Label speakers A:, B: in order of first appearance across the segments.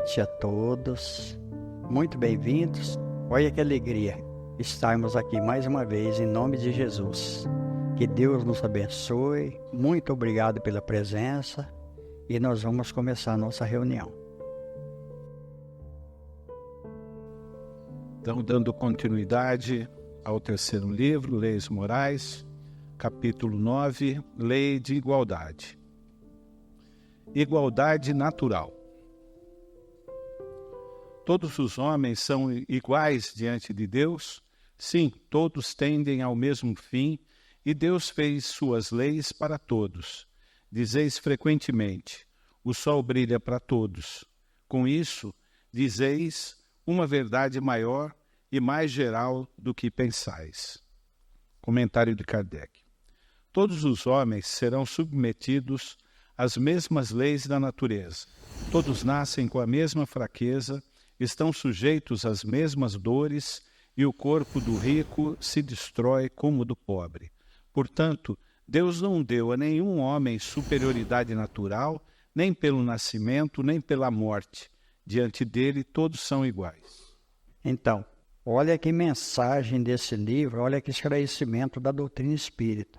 A: noite a todos, muito bem-vindos. Olha que alegria estarmos aqui mais uma vez em nome de Jesus. Que Deus nos abençoe, muito obrigado pela presença e nós vamos começar a nossa reunião.
B: Então, dando continuidade ao terceiro livro, Leis Morais, capítulo 9, Lei de Igualdade. Igualdade natural. Todos os homens são iguais diante de Deus? Sim, todos tendem ao mesmo fim e Deus fez suas leis para todos. Dizeis frequentemente, o sol brilha para todos. Com isso, dizeis uma verdade maior e mais geral do que pensais. Comentário de Kardec. Todos os homens serão submetidos às mesmas leis da natureza. Todos nascem com a mesma fraqueza, estão sujeitos às mesmas dores e o corpo do rico se destrói como o do pobre. Portanto, Deus não deu a nenhum homem superioridade natural, nem pelo nascimento, nem pela morte. Diante dele, todos são iguais.
A: Então, olha que mensagem desse livro, olha que esclarecimento da doutrina espírita.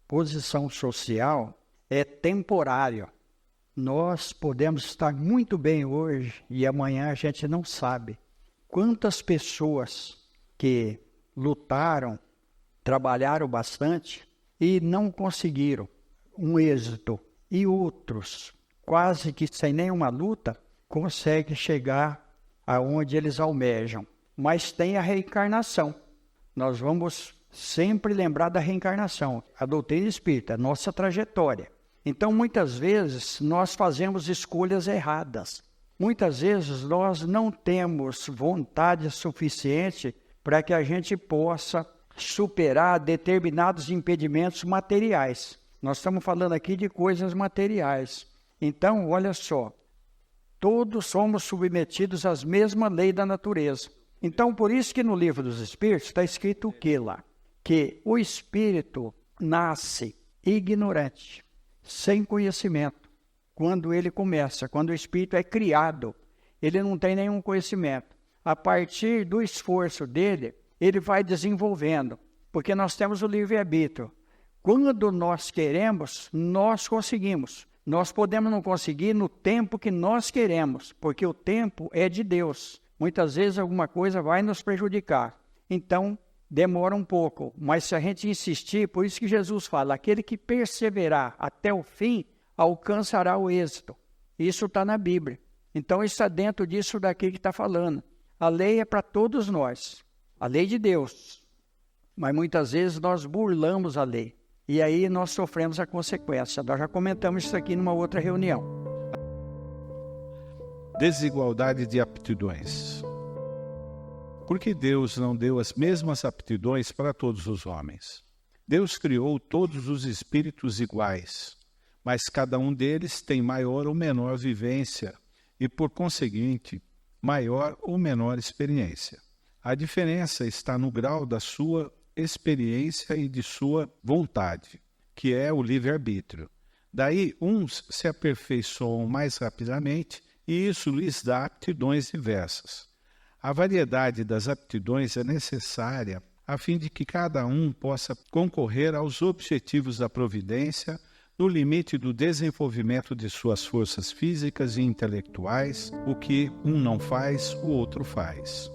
A: Posição social é temporário. Nós podemos estar muito bem hoje e amanhã a gente não sabe. Quantas pessoas que lutaram, trabalharam bastante e não conseguiram um êxito. E outros, quase que sem nenhuma luta, conseguem chegar aonde eles almejam. Mas tem a reencarnação. Nós vamos sempre lembrar da reencarnação. A doutrina espírita, a nossa trajetória. Então, muitas vezes, nós fazemos escolhas erradas. Muitas vezes, nós não temos vontade suficiente para que a gente possa superar determinados impedimentos materiais. Nós estamos falando aqui de coisas materiais. Então, olha só, todos somos submetidos às mesmas leis da natureza. Então, por isso que no Livro dos Espíritos está escrito o que lá? Que o espírito nasce ignorante, sem conhecimento. Quando ele começa, quando o espírito é criado, ele não tem nenhum conhecimento. A partir do esforço dele, ele vai desenvolvendo, porque nós temos o livre-arbítrio. Quando nós queremos, nós conseguimos. Nós podemos não conseguir no tempo que nós queremos, porque o tempo é de Deus. Muitas vezes alguma coisa vai nos prejudicar. Então, demora um pouco, mas se a gente insistir, por isso que Jesus fala, aquele que perseverar até o fim, alcançará o êxito. Isso está na Bíblia. Então, isso está dentro disso daqui que está falando. A lei é para todos nós, a lei de Deus. Mas muitas vezes nós burlamos a lei. E aí nós sofremos a consequência. Nós já comentamos isso aqui numa outra reunião.
B: Desigualdade de aptidões. Por que Deus não deu as mesmas aptidões para todos os homens? Deus criou todos os espíritos iguais, mas cada um deles tem maior ou menor vivência e, por conseguinte, maior ou menor experiência. A diferença está no grau da sua experiência e de sua vontade, que é o livre-arbítrio. Daí, uns se aperfeiçoam mais rapidamente e isso lhes dá aptidões diversas. A variedade das aptidões é necessária a fim de que cada um possa concorrer aos objetivos da providência no limite do desenvolvimento de suas forças físicas e intelectuais, o que um não faz, o outro faz.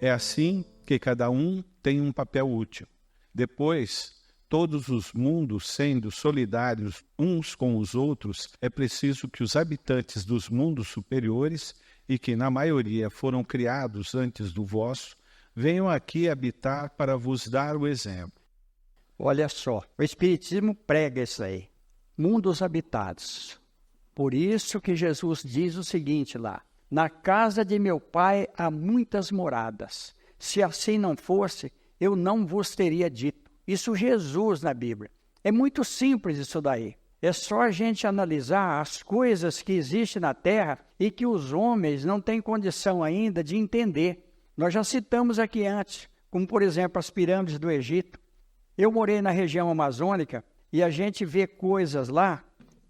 B: É assim que cada um tem um papel útil. Depois, todos os mundos sendo solidários uns com os outros, é preciso que os habitantes dos mundos superiores e que na maioria foram criados antes do vosso, venham aqui habitar para vos dar o exemplo.
A: Olha só, o Espiritismo prega isso aí. Mundos habitados. Por isso que Jesus diz o seguinte lá, na casa de meu pai há muitas moradas. Se assim não fosse, eu não vos teria dito. Isso Jesus na Bíblia. É muito simples isso daí. É só a gente analisar as coisas que existem na Terra e que os homens não têm condição ainda de entender. Nós já citamos aqui antes, como por exemplo as pirâmides do Egito. Eu morei na região amazônica e a gente vê coisas lá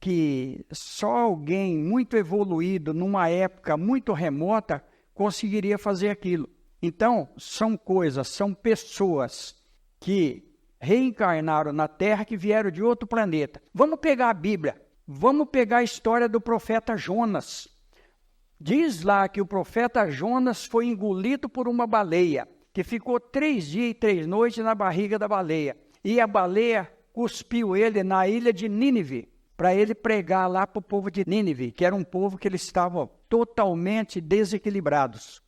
A: que só alguém muito evoluído, numa época muito remota, conseguiria fazer aquilo. Então, são coisas, são pessoas que reencarnaram na Terra, que vieram de outro planeta. Vamos pegar a Bíblia, vamos pegar a história do profeta Jonas. Diz lá que o profeta Jonas foi engolido por uma baleia, que ficou 3 dias e 3 noites na barriga da baleia. E a baleia cuspiu ele na ilha de Nínive, para ele pregar lá para o povo de Nínive, que era um povo que eles estavam totalmente desequilibrados.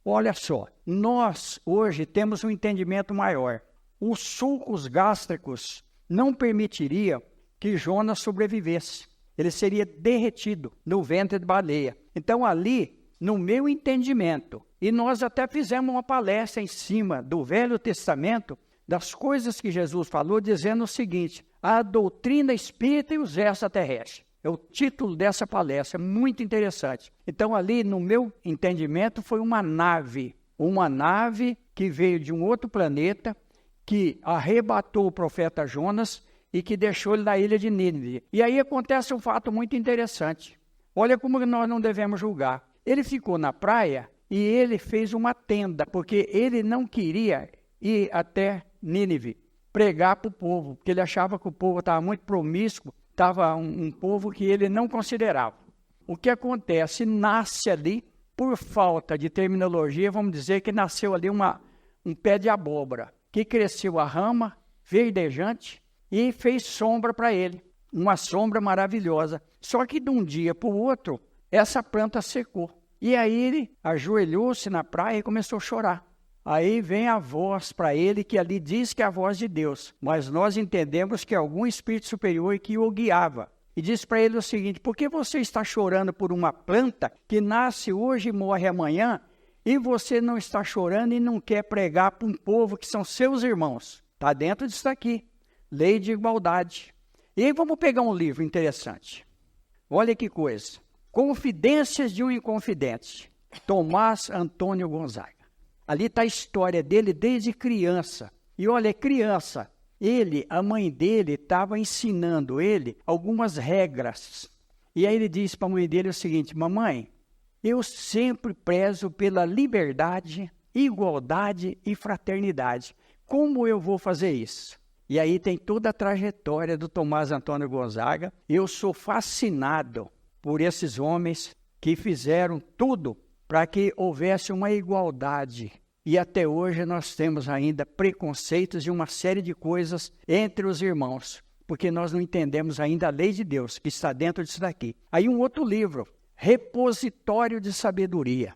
A: Olha só, nós hoje temos um entendimento maior. Os sulcos gástricos não permitiriam que Jonas sobrevivesse. Ele seria derretido no ventre de baleia. Então ali, no meu entendimento, e nós até fizemos uma palestra em cima do Velho Testamento, das coisas que Jesus falou, dizendo o seguinte: a doutrina espírita e os extraterrestres. É o título dessa palestra, muito interessante. Então ali, no meu entendimento, foi uma nave que veio de um outro planeta, que arrebatou o profeta Jonas e que deixou ele na ilha de Nínive. E aí acontece um fato muito interessante. Olha como nós não devemos julgar. Ele ficou na praia e ele fez uma tenda, porque ele não queria ir até Nínive pregar para o povo, porque ele achava que o povo estava muito promíscuo, estava um povo que ele não considerava. O que acontece? Nasce ali, por falta de terminologia, vamos dizer que nasceu ali um pé de abóbora, que cresceu a rama verdejante e fez sombra para ele, uma sombra maravilhosa. Só que de um dia para o outro, essa planta secou. E aí ele ajoelhou-se na praia e começou a chorar. Aí vem a voz para ele, que ali diz que é a voz de Deus, mas nós entendemos que é algum espírito superior que o guiava. E diz para ele o seguinte: por que você está chorando por uma planta que nasce hoje e morre amanhã, e você não está chorando e não quer pregar para um povo que são seus irmãos? Está dentro disso aqui, lei de igualdade. E aí vamos pegar um livro interessante. Olha que coisa. Confidências de um Inconfidente, Tomás Antônio Gonzaga. Ali está a história dele desde criança. E olha, criança, a mãe dele estava ensinando ele algumas regras. E aí ele disse para a mãe dele o seguinte: mamãe, eu sempre prezo pela liberdade, igualdade e fraternidade. Como eu vou fazer isso? E aí tem toda a trajetória do Tomás Antônio Gonzaga. Eu sou fascinado por esses homens que fizeram tudo para que houvesse uma igualdade. E até hoje nós temos ainda preconceitos e uma série de coisas entre os irmãos, porque nós não entendemos ainda a lei de Deus, que está dentro disso daqui. Aí um outro livro, Repositório de Sabedoria,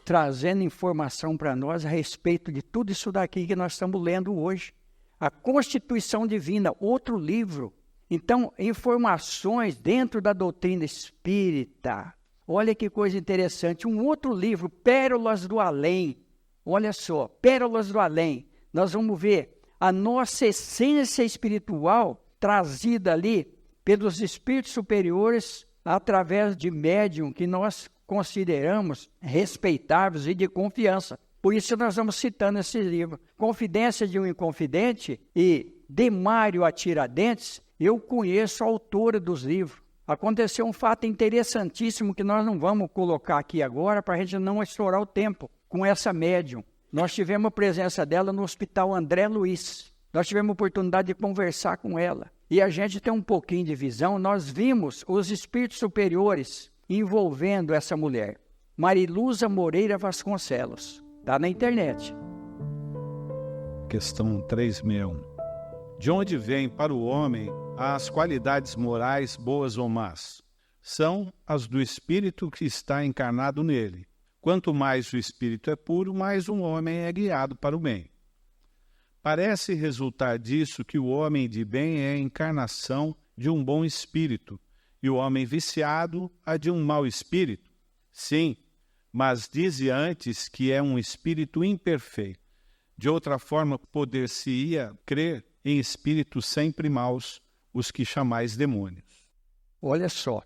A: trazendo informação para nós a respeito de tudo isso daqui que nós estamos lendo hoje. A Constituição Divina, outro livro. Então, informações dentro da doutrina espírita. Olha que coisa interessante. Um outro livro, Pérolas do Além. Olha só, Pérolas do Além. Nós vamos ver a nossa essência espiritual trazida ali pelos espíritos superiores através de médium que nós consideramos respeitáveis e de confiança. Por isso nós vamos citando esse livro. Confidência de um Inconfidente e de Mário Tiradentes. Eu conheço a autora dos livros. Aconteceu um fato interessantíssimo que nós não vamos colocar aqui agora para a gente não estourar o tempo com essa médium. Nós tivemos a presença dela no Hospital André Luiz. Nós tivemos a oportunidade de conversar com ela. E a gente tem um pouquinho de visão. Nós vimos os espíritos superiores envolvendo essa mulher. Mariluza Moreira Vasconcelos. Está na internet.
B: Questão 361. De onde vêm para o homem as qualidades morais boas ou más? São as do espírito que está encarnado nele. Quanto mais o espírito é puro, mais um homem é guiado para o bem. Parece resultar disso que o homem de bem é a encarnação de um bom espírito, e o homem viciado a de um mau espírito. Sim, mas dize antes que é um espírito imperfeito. De outra forma, poder-se-ia crer em espíritos sempre maus, os que chamais demônios.
A: Olha só,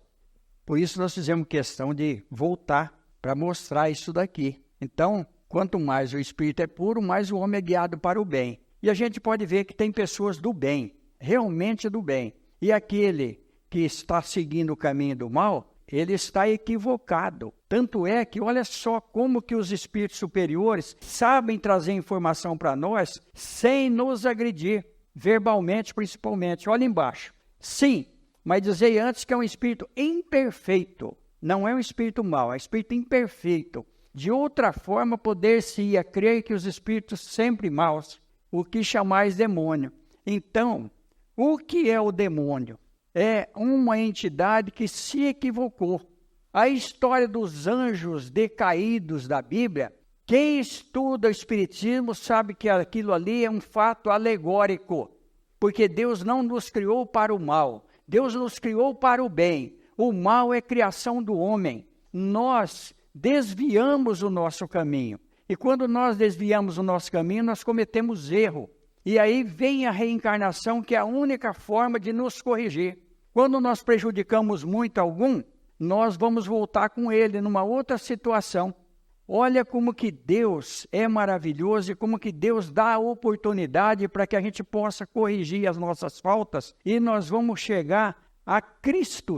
A: por isso nós fizemos questão de voltar para mostrar isso daqui. Então, quanto mais o espírito é puro, mais o homem é guiado para o bem. E a gente pode ver que tem pessoas do bem, realmente do bem. E aquele que está seguindo o caminho do mal, ele está equivocado. Tanto é que olha só como que os espíritos superiores sabem trazer informação para nós sem nos agredir, verbalmente principalmente. Olha embaixo. Sim, mas dizei antes que é um espírito imperfeito. Não é um espírito mau, é um espírito imperfeito. De outra forma, poder-se-ia crer que os espíritos sempre maus, o que chamais demônio. Então, o que é o demônio? É uma entidade que se equivocou. A história dos anjos decaídos da Bíblia, quem estuda o Espiritismo sabe que aquilo ali é um fato alegórico, porque Deus não nos criou para o mal, Deus nos criou para o bem. O mal é criação do homem. Nós desviamos o nosso caminho. E quando nós desviamos o nosso caminho, nós cometemos erro. E aí vem a reencarnação, que é a única forma de nos corrigir. Quando nós prejudicamos muito algum, nós vamos voltar com ele numa outra situação. Olha como que Deus é maravilhoso e como que Deus dá a oportunidade para que a gente possa corrigir as nossas faltas e nós vamos chegar a Cristo,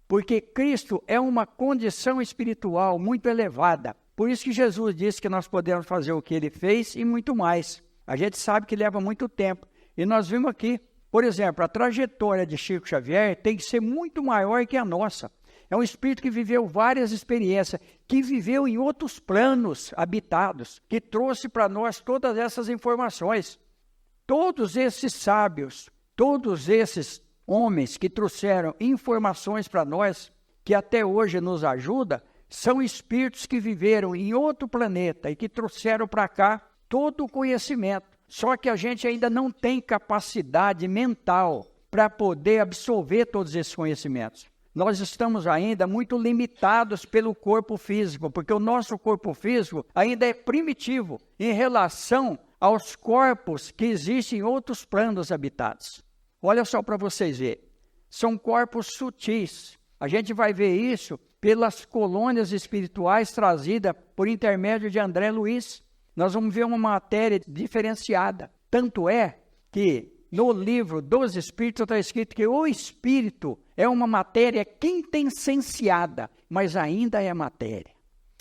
A: porque Cristo é uma condição espiritual muito elevada. Por isso que Jesus disse que nós podemos fazer o que ele fez e muito mais. A gente sabe que leva muito tempo. E nós vimos aqui, por exemplo, a trajetória de Chico Xavier tem que ser muito maior que a nossa. É um espírito que viveu várias experiências, que viveu em outros planos habitados, que trouxe para nós todas essas informações. Todos esses sábios, todos esses homens que trouxeram informações para nós, que até hoje nos ajuda, são espíritos que viveram em outro planeta e que trouxeram para cá todo o conhecimento. Só que a gente ainda não tem capacidade mental para poder absorver todos esses conhecimentos. Nós estamos ainda muito limitados pelo corpo físico, porque o nosso corpo físico ainda é primitivo em relação aos corpos que existem em outros planos habitados. Olha só para vocês verem, são corpos sutis. A gente vai ver isso pelas colônias espirituais trazidas por intermédio de André Luiz. Nós vamos ver uma matéria diferenciada. Tanto é que no livro dos Espíritos está escrito que o Espírito é uma matéria quintessenciada, mas ainda é matéria.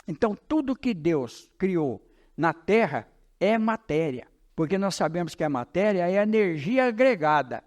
A: Então, tudo que Deus criou na Terra é matéria, porque nós sabemos que a matéria é a energia agregada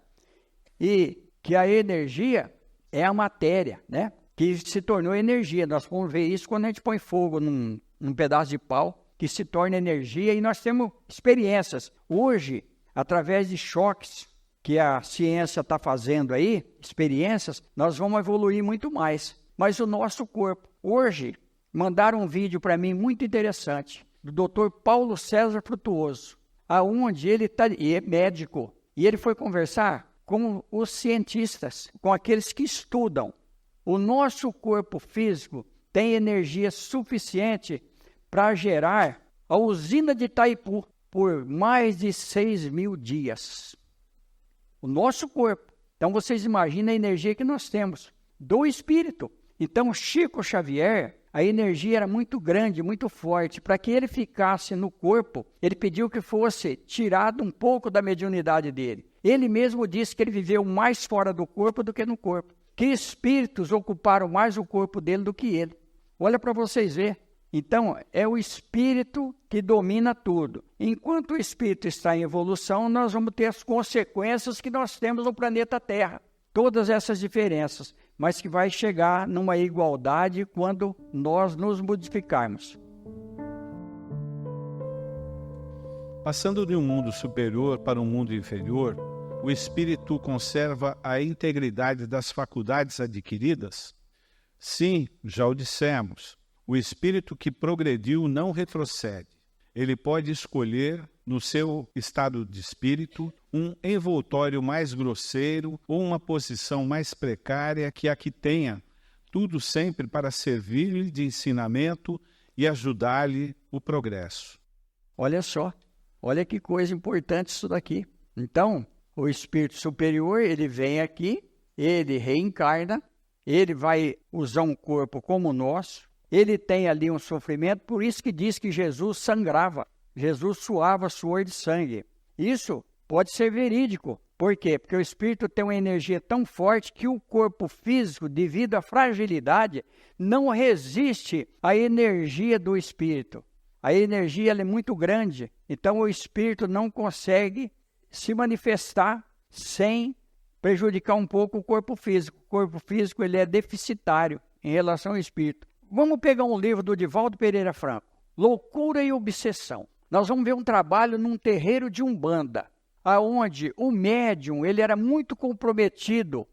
A: e que a energia é a matéria, né? Que se tornou energia. Nós vamos ver isso quando a gente põe fogo num pedaço de pau, que se torna energia, e nós temos experiências. Hoje, através de choques que a ciência está fazendo aí, experiências, nós vamos evoluir muito mais. Mas o nosso corpo, hoje, mandaram um vídeo para mim muito interessante, do Dr. Paulo César Frutuoso, aonde ele é médico, e ele foi conversar com os cientistas, com aqueles que estudam. O nosso corpo físico tem energia suficiente para gerar a usina de Itaipu por mais de 6.000 dias. O nosso corpo. Então, vocês imaginam a energia que nós temos do espírito. Então, Chico Xavier, a energia era muito grande, muito forte. Para que ele ficasse no corpo, ele pediu que fosse tirado um pouco da mediunidade dele. Ele mesmo disse que ele viveu mais fora do corpo do que no corpo. Que espíritos ocuparam mais o corpo dele do que ele. Olha para vocês verem. Então, é o espírito que domina tudo. Enquanto o espírito está em evolução, nós vamos ter as consequências que nós temos no planeta Terra. Todas essas diferenças, mas que vai chegar numa igualdade quando nós nos modificarmos.
B: Passando de um mundo superior para um mundo inferior, o espírito conserva a integridade das faculdades adquiridas? Sim, já o dissemos. O espírito que progrediu não retrocede. Ele pode escolher, no seu estado de espírito, um envoltório mais grosseiro ou uma posição mais precária que a que tenha, tudo sempre para servir-lhe de ensinamento e ajudar-lhe o progresso.
A: Olha só, olha que coisa importante isso daqui. Então, o espírito superior, ele vem aqui, ele reencarna, ele vai usar um corpo como o nosso, ele tem ali um sofrimento, por isso que diz que Jesus sangrava. Jesus suava suor de sangue. Isso pode ser verídico. Por quê? Porque o espírito tem uma energia tão forte que o corpo físico, devido à fragilidade, não resiste à energia do espírito. A energia ela é muito grande, então o espírito não consegue se manifestar sem prejudicar um pouco o corpo físico. O corpo físico ele é deficitário em relação ao espírito. Vamos pegar um livro do Divaldo Pereira Franco, Loucura e Obsessão. Nós vamos ver um trabalho num terreiro de Umbanda, aonde o médium ele era muito comprometido,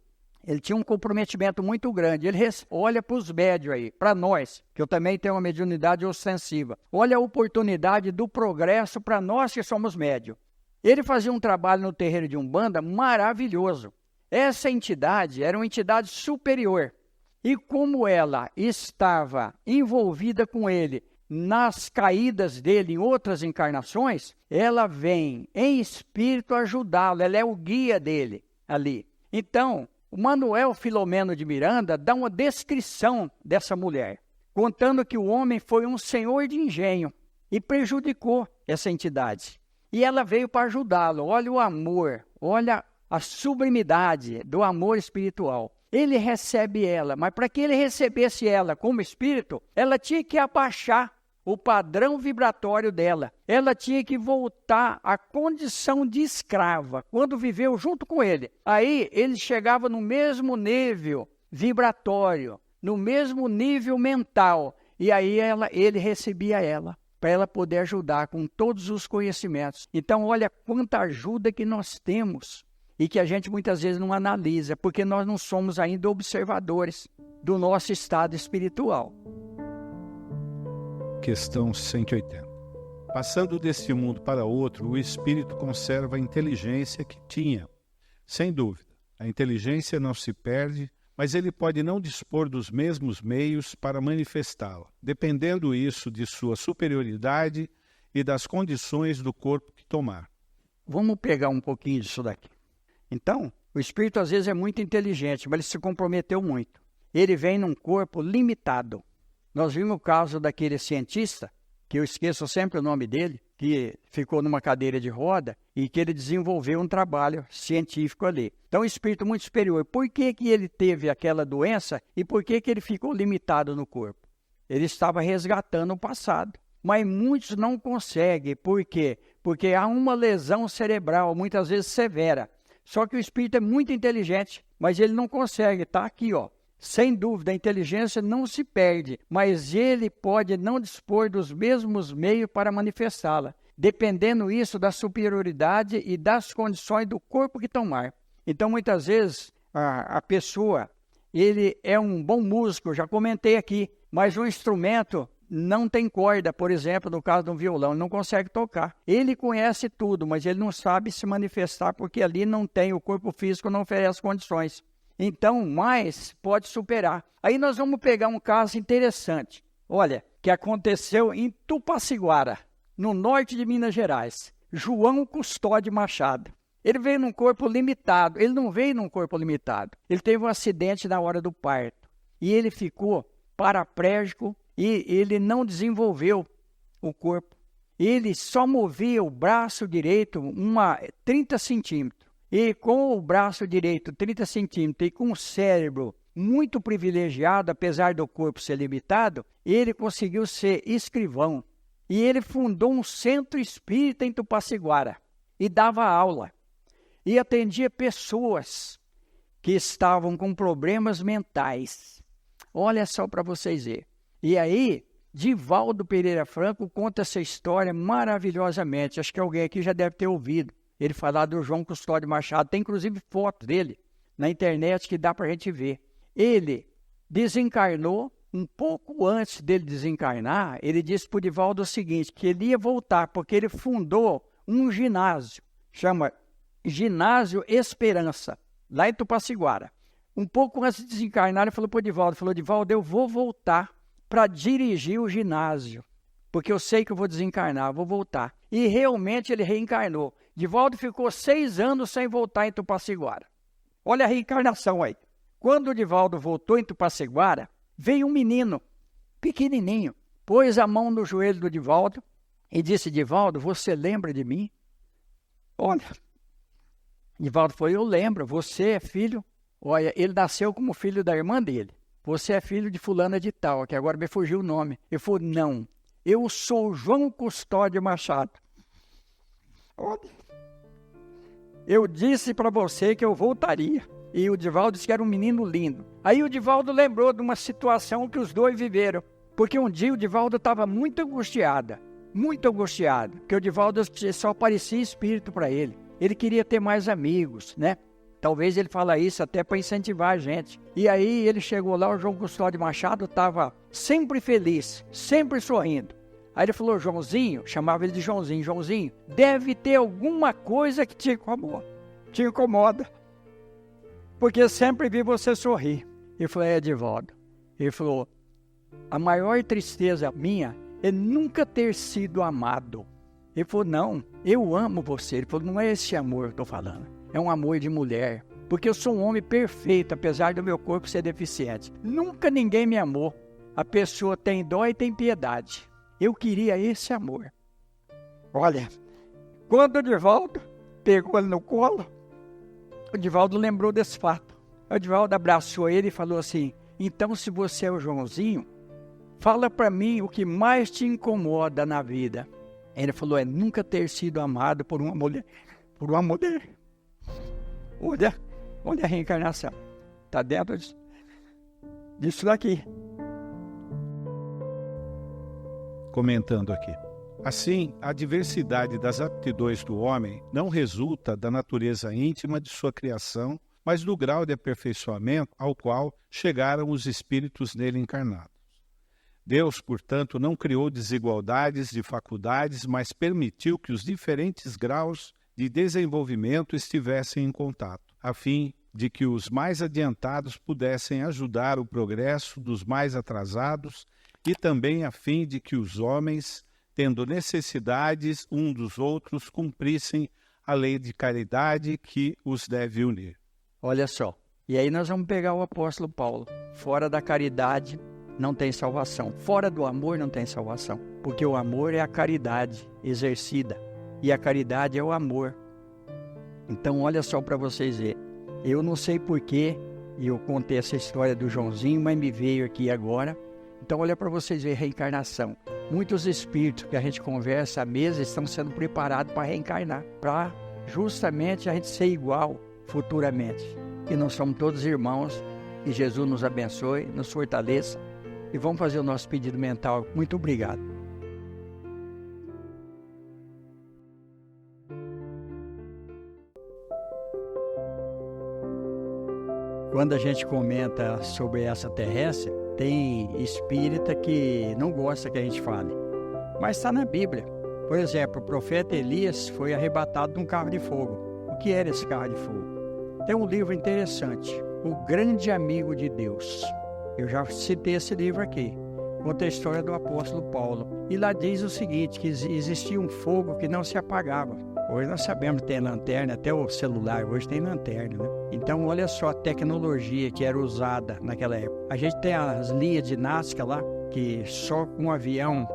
A: ele tinha um comprometimento muito grande. Ele olha para os médios aí, para nós, que eu também tenho uma mediunidade ostensiva. Olha a oportunidade do progresso para nós que somos médios. Ele fazia um trabalho no terreiro de Umbanda maravilhoso. Essa entidade era uma entidade superior. E como ela estava envolvida com ele nas caídas dele em outras encarnações, ela vem em espírito ajudá-lo, ela é o guia dele ali. Então, o Manuel Filomeno de Miranda dá uma descrição dessa mulher, contando que o homem foi um senhor de engenho e prejudicou essa entidade. E ela veio para ajudá-lo. Olha o amor, olha a sublimidade do amor espiritual. Ele recebe ela, mas para que ele recebesse ela como espírito, ela tinha que abaixar o padrão vibratório dela. Ela tinha que voltar à condição de escrava, quando viveu junto com ele. Aí ele chegava no mesmo nível vibratório, no mesmo nível mental. E aí ele recebia ela, para ela poder ajudar com todos os conhecimentos. Então olha quanta ajuda que nós temos e que a gente muitas vezes não analisa, porque nós não somos ainda observadores do nosso estado espiritual.
B: Questão 180. Passando deste mundo para outro, o espírito conserva a inteligência que tinha. Sem dúvida, a inteligência não se perde, mas ele pode não dispor dos mesmos meios para manifestá-la, dependendo isso de sua superioridade e das condições do corpo que tomar.
A: Vamos pegar um pouquinho disso daqui. Então, o espírito às vezes é muito inteligente, mas ele se comprometeu muito. Ele vem num corpo limitado. Nós vimos o caso daquele cientista, que eu esqueço sempre o nome dele, que ficou numa cadeira de roda e que ele desenvolveu um trabalho científico ali. Então, o espírito muito superior. Por que ele teve aquela doença e por que ele ficou limitado no corpo? Ele estava resgatando o passado. Mas muitos não conseguem. Por quê? Porque há uma lesão cerebral, muitas vezes severa. Só que o espírito é muito inteligente, mas ele não consegue. Está aqui, ó. Sem dúvida, a inteligência não se perde, mas ele pode não dispor dos mesmos meios para manifestá-la, dependendo isso da superioridade e das condições do corpo que tomar. Então, muitas vezes, a pessoa, ele é um bom músico, já comentei aqui, mas o instrumento não tem corda, por exemplo, no caso de um violão, ele não consegue tocar. Ele conhece tudo, mas ele não sabe se manifestar, porque ali não tem, o corpo físico não oferece condições. Então, mais pode superar. Aí nós vamos pegar um caso interessante. Olha, que aconteceu em Tupaciguara, no norte de Minas Gerais. João Custódio Machado. Ele veio num corpo limitado. Ele não veio num corpo limitado. Ele teve um acidente na hora do parto. E ele ficou paraplégico e ele não desenvolveu o corpo. Ele só movia o braço direito 30 centímetros. E com o braço direito 30 centímetros e com o cérebro muito privilegiado, apesar do corpo ser limitado, ele conseguiu ser escrivão. E ele fundou um centro espírita em Tupaciguara e dava aula. E atendia pessoas que estavam com problemas mentais. Olha só para vocês verem. E aí, Divaldo Pereira Franco conta essa história maravilhosamente. Acho que alguém aqui já deve ter ouvido ele falar do João Custódio Machado. Tem inclusive foto dele na internet que dá para a gente ver. Ele desencarnou, um pouco antes dele desencarnar, ele disse para o Divaldo o seguinte, que ele ia voltar, porque ele fundou um ginásio, chama Ginásio Esperança, lá em Tupaciguara. Um pouco antes de desencarnar, ele falou para o Divaldo, Divaldo, eu vou voltar para dirigir o ginásio, porque eu sei que eu vou desencarnar, vou voltar. E realmente ele reencarnou. Divaldo ficou 6 anos sem voltar em Tupaciguara. Olha a reencarnação aí. Quando o Divaldo voltou em Tupaciguara, veio um menino, pequenininho, pôs a mão no joelho do Divaldo e disse, Divaldo, você lembra de mim? Olha, Divaldo falou, eu lembro, você é filho, olha, ele nasceu como filho da irmã dele. Você é filho de fulana de tal, que agora me fugiu o nome. Ele falou, não, eu sou João Custódio Machado. Olha, eu disse para você que eu voltaria. E o Divaldo disse que era um menino lindo. Aí o Divaldo lembrou de uma situação que os dois viveram. Porque um dia o Divaldo estava muito angustiado, porque o Divaldo só aparecia espírito para ele. Ele queria ter mais amigos, né? Talvez ele fala isso até para incentivar a gente. E aí ele chegou lá, o João Custódio Machado estava sempre feliz, sempre sorrindo. Aí ele falou, Joãozinho, chamava ele de Joãozinho, Joãozinho, deve ter alguma coisa que te incomoda. Porque eu sempre vi você sorrir. Ele falou, Divaldo. Ele falou, a maior tristeza minha é nunca ter sido amado. Ele falou, não, eu amo você. Ele falou, não é esse amor que eu estou falando. É um amor de mulher. Porque eu sou um homem perfeito, apesar do meu corpo ser deficiente. Nunca ninguém me amou. A pessoa tem dó e tem piedade. Eu queria esse amor. Olha, quando o Divaldo pegou ele no colo, o Divaldo lembrou desse fato. O Divaldo abraçou ele e falou assim, então se você é o Joãozinho, fala para mim o que mais te incomoda na vida. Ele falou, é nunca ter sido amado por uma mulher. Olha a reencarnação. Está dentro disso daqui.
B: Comentando aqui. Assim, a diversidade das aptidões do homem não resulta da natureza íntima de sua criação, mas do grau de aperfeiçoamento ao qual chegaram os espíritos nele encarnados. Deus, portanto, não criou desigualdades de faculdades, mas permitiu que os diferentes graus de desenvolvimento estivessem em contato, a fim de que os mais adiantados pudessem ajudar o progresso dos mais atrasados e também a fim de que os homens, tendo necessidades uns dos outros, cumprissem a lei de caridade que os deve unir.
A: Olha só, e aí nós vamos pegar o apóstolo Paulo. Fora da caridade não tem salvação. Fora do amor não tem salvação. Porque o amor é a caridade exercida. E a caridade é o amor. Então olha só para vocês verem. Eu não sei porquê, eu contei essa história do Joãozinho, mas me veio aqui agora. Então olha para vocês verem reencarnação. Muitos espíritos que a gente conversa à mesa estão sendo preparados para reencarnar. Para justamente a gente ser igual futuramente. E nós somos todos irmãos. Que Jesus nos abençoe, nos fortaleça. E vamos fazer o nosso pedido mental. Muito obrigado. Quando a gente comenta sobre essa terrestre, tem espírita que não gosta que a gente fale. Mas está na Bíblia. Por exemplo, o profeta Elias foi arrebatado de um carro de fogo. O que era esse carro de fogo? Tem um livro interessante, O Grande Amigo de Deus. Eu já citei esse livro aqui. Conta a história do apóstolo Paulo. E lá diz o seguinte, que existia um fogo que não se apagava. Hoje nós sabemos que tem lanterna, até o celular hoje tem lanterna, né? Então olha só a tecnologia que era usada naquela época. A gente tem as linhas de Nazca lá, que só com um avião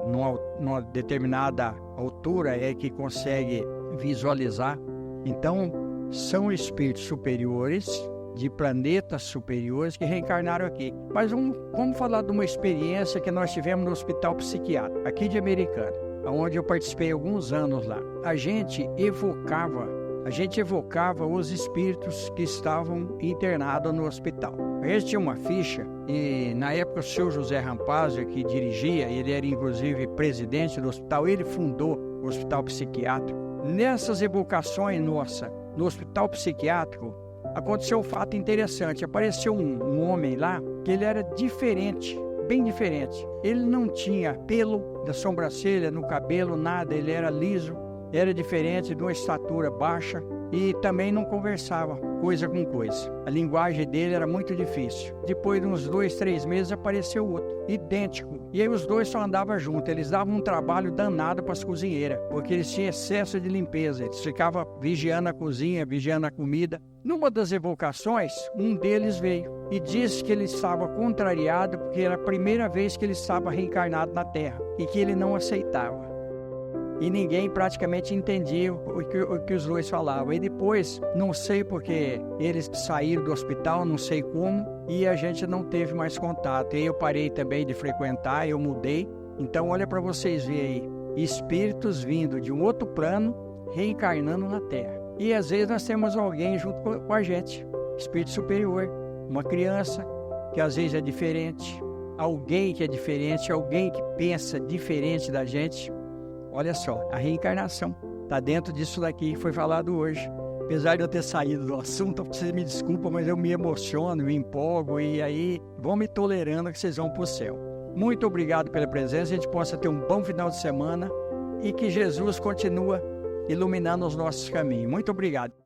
A: numa determinada altura é que consegue visualizar. Então são espíritos superiores, de planetas superiores que reencarnaram aqui. Mas vamos falar de uma experiência que nós tivemos no Hospital Psiquiátrico, aqui de Americana, onde eu participei alguns anos lá. A gente evocava os espíritos que estavam internados no hospital. A gente tinha uma ficha e na época o seu José Rampazio, que dirigia, ele era inclusive presidente do hospital, ele fundou o Hospital Psiquiátrico. Nessas evocações nossas, no Hospital Psiquiátrico, aconteceu um fato interessante. Apareceu um homem lá que ele era diferente, bem diferente. Ele não tinha pelo da sobrancelha, no cabelo, nada. Ele era liso, era diferente, de uma estatura baixa e também não conversava coisa com coisa. A linguagem dele era muito difícil. Depois de uns 2, 3 meses apareceu outro, idêntico. E aí os dois só andavam juntos. Eles davam um trabalho danado para as cozinheiras, porque eles tinham excesso de limpeza. Eles ficavam vigiando a cozinha, vigiando a comida. Numa das evocações, um deles veio e disse que ele estava contrariado porque era a primeira vez que ele estava reencarnado na Terra e que ele não aceitava. e ninguém praticamente entendia o que os dois falavam. E depois, não sei porque eles saíram do hospital, não sei como, e a gente não teve mais contato. E eu parei também de frequentar, eu mudei. Então olha para vocês verem aí, espíritos vindo de um outro plano, reencarnando na Terra. E às vezes nós temos alguém junto com a gente, espírito superior, uma criança que às vezes é diferente, alguém que é diferente, alguém que pensa diferente da gente. Olha só, a reencarnação está dentro disso daqui que foi falado hoje. Apesar de eu ter saído do assunto, vocês me desculpam, mas eu me emociono, me empolgo e aí vão me tolerando que vocês vão para o céu. Muito obrigado pela presença, a gente possa ter um bom final de semana e que Jesus continue iluminando os nossos caminhos. Muito obrigado.